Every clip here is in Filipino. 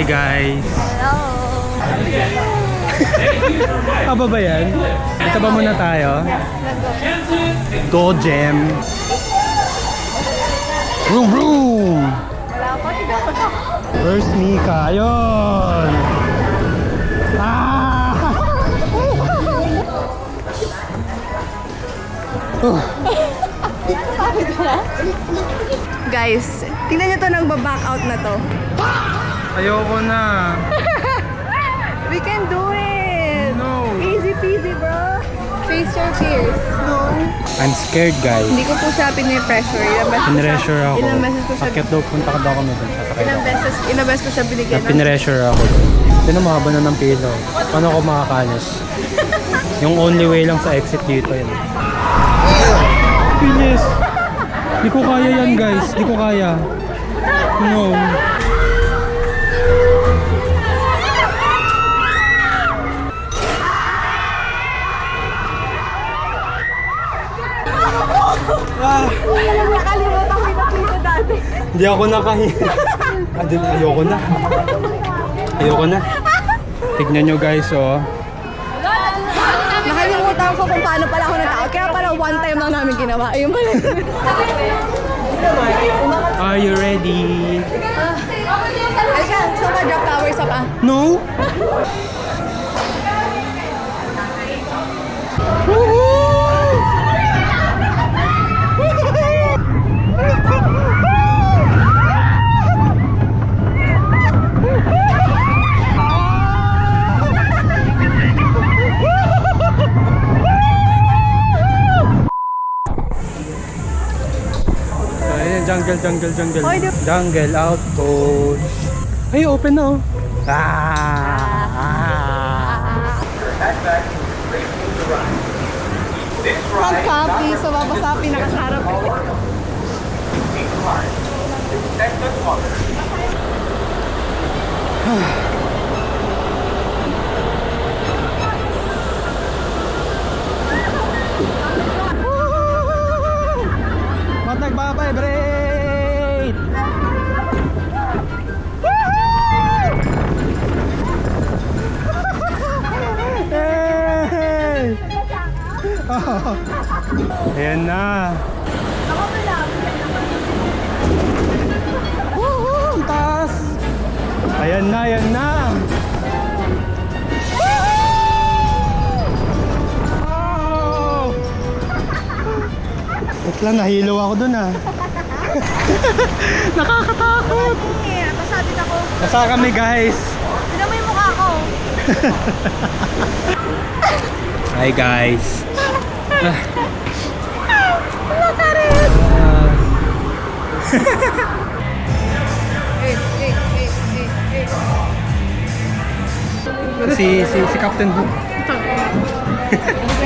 Hi guys! Hello! Aba ba yan? Ito ba muna tayo? Go Gem! Vroom vroom! Wala pa, tignan ko na. Where's Mika? Ayun! Ah! Guys, tingnan nyo to, nagba-back out na to. Ayoko na! We can do it! No! Easy peasy, bro! Face your fears. No. I'm scared guys. Hindi ko po siya pinipressure. Pinressure ako. Ilang beses ko siya, Akit daw, punta ka daw kami dun. Sasakay ilang beses ko siya binigyan ng... Pinressure ako. Sino mahaba na ng pilo? Paano ako makakalis? Yung only way lang sa exit dito yun. Pinis! Di ko kaya yan guys. Di ko kaya. No. Ah, Nakalimutan ko yung dati. hindi ako nakahiya. Ayoko na. Ayoko na. Tignan nyo guys oh. Nakalimutan ko kung paano pala ako nag-out. Kaya pala one time lang namin ginawa. Ayun pala. Are you ready? Alika, so drop towers up ah. No? Jungle. Oy, di- Jungle out coach. Ay, open na oh. Front copy, so babasa pinakasarap. Ba't nagbabibrate? Hey! Oh. Ayan na. Woohoo! Ang taas! Ayan na. Oh! Wait lang, nahilo ako dun ah. Nakakatakot! Pasabit ako. Nasa kami guys. Tignan mo yung mukha ko. Hi guys. Wala ka rin. Si Captain Hook.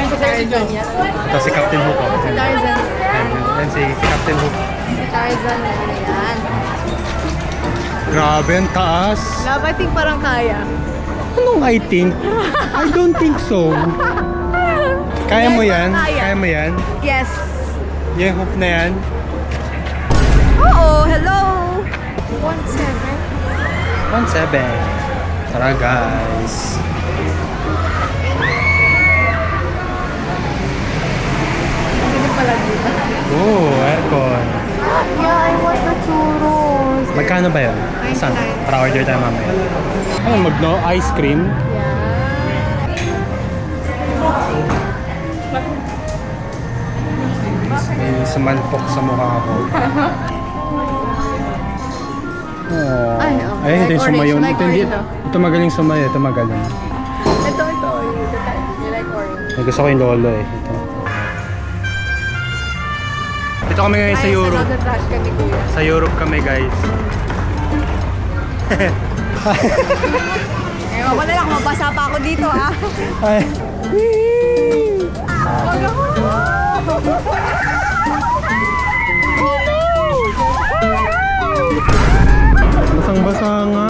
Si Tarzan yan. Ito si Captain Hook. Oh. Si Tarzan. And si Captain Hook. Si Tarzan na yan. Grabe, ang taas. Love, I think parang kaya. Anong I think? I don't think so. Kaya mo yan? Kaya. Kaya mo yan? Yes. Yung hook na yan? Oo, hello. 1.7. 1.7. Tara guys. Hindi pala dito. Oh, aircon. Yeah, I want the churros. Magkano ba yun? Saan? 99. Para order tayo mamaya. Ano, mag-no ice cream? Yeah. May sumalpok sa mukha ko. Oh. Ay, okay. Ay, hindi Like sumayo. orange, like Hindi, orange, ito magaling sumayo. Ito magaling. Ito. You like orange. Ay, gusto ko yung lolo eh. Ito. Dito kami ngayon sa Ay, Europe. sa trash ka ni Kuya. Sa Europe kami guys. Ewan ko na lang, mabasa pa ako dito ah. Ay. Wag ako. Basang-basa nga.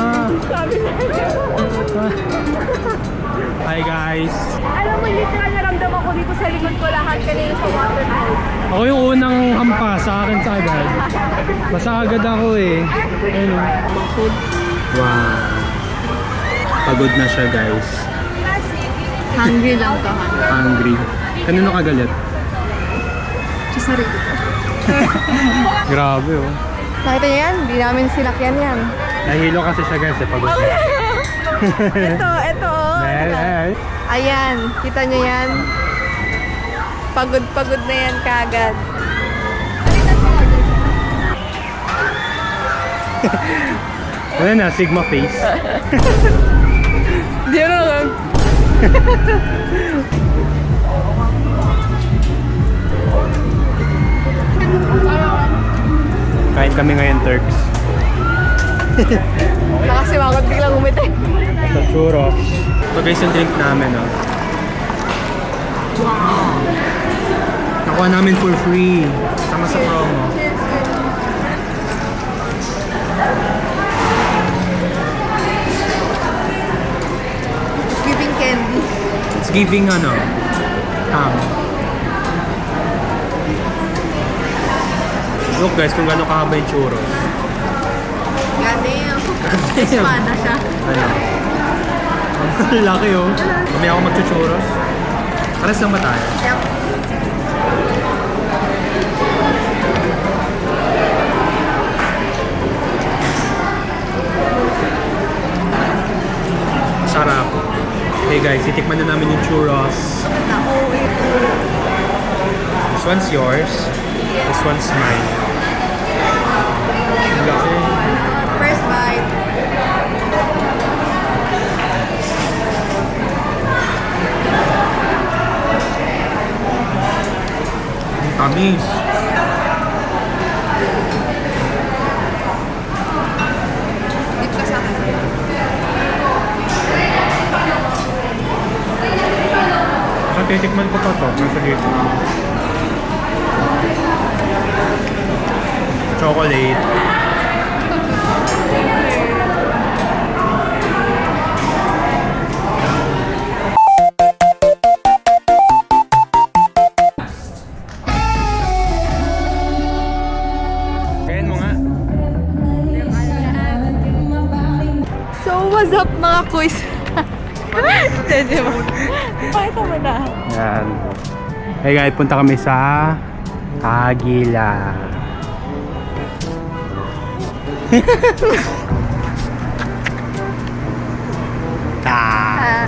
Hi guys. Alam mo, literal naramdaman ko dito sa likod ko lahat kanina sa waterfall. Ako yung unang hampa sa akin sa agad. Basa agad ako eh. Ayun. Wow. Pagod na siya, guys. Hungry lang to, Hungry. Kanino ka galit? Sa sarili ko. Grabe, oh. Nakita niyo yan? Hindi namin sinakyan yan. Nahilo kasi siya, guys. Pagod na. Ito. Ayan, kita niyo yan? Pagod na yan kagad. Ano na, Sigma face. Di ano lang. Kain kami ngayon, Turks. Nakasimangot biglang umiti. Sa churros. Ito guys yung drink namin, oh. Nakuha namin for free. Sama sa promo. It's giving candy. It's giving, ano, look guys, kung gano'n kahaba yung churros. Goddamn. Espada siya. Ano? Ang laki, oh. Kami ako magchuchurros. Pares lang ba tayo? Yep. Sarap. Hey guys, itikman na namin yung churros. This one's yours. This one's mine. Ang laki. First bite. Ang tamis. Dip ka sa akin. So, titikman ko pa to. Nasa dito. Chocolate. Kain mo nga. So, what's up mga quiz? Hindi mo. Pakita mo na. Yan. Hey guys, punta kami sa Agila.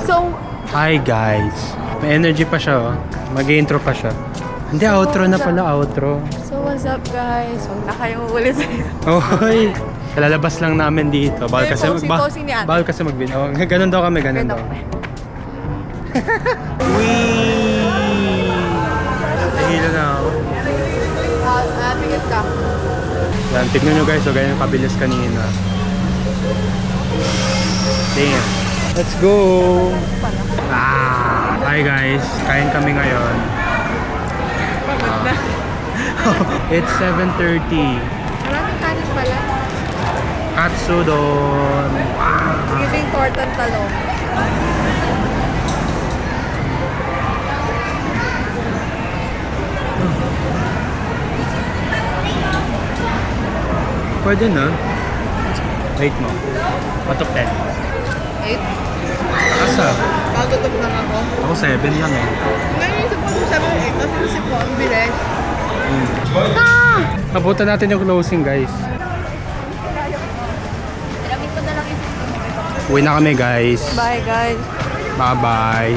So, Hi guys. May energy pa siya, oh. Mag-intro pa siya. Hindi, outro na pala, outro. what's up guys? Huwag na kayong ulit sa ito. Oy! Kalalabas lang namin dito. Bawal Yung kasi, posing ni ate. bawal kasi magbin. Oh, ganun daw kami, ganun daw. Wee! Nahilo na ako. Tingit ka. Yan, tignan nyo guys, so ganyan yung kabilis kanina. Damn. Let's go! Hi guys, kain kami ngayon. Pagod na. It's 7:30. Maraming kanin pala. Katsudon. Giving tortang talong. Pwede na. Wait mo. Out of 10. 8. Asa? Kagutom lang ako. Ako 7 lang eh. Ngayon isip ko kung 7 8 kasi isip ko ang bilis. Nabutan natin yung closing guys. Ilagay ko na lang yung Uwi na kami guys. Bye guys. Bye bye.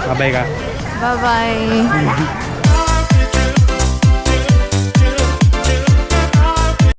Bye bye ka. Bye bye.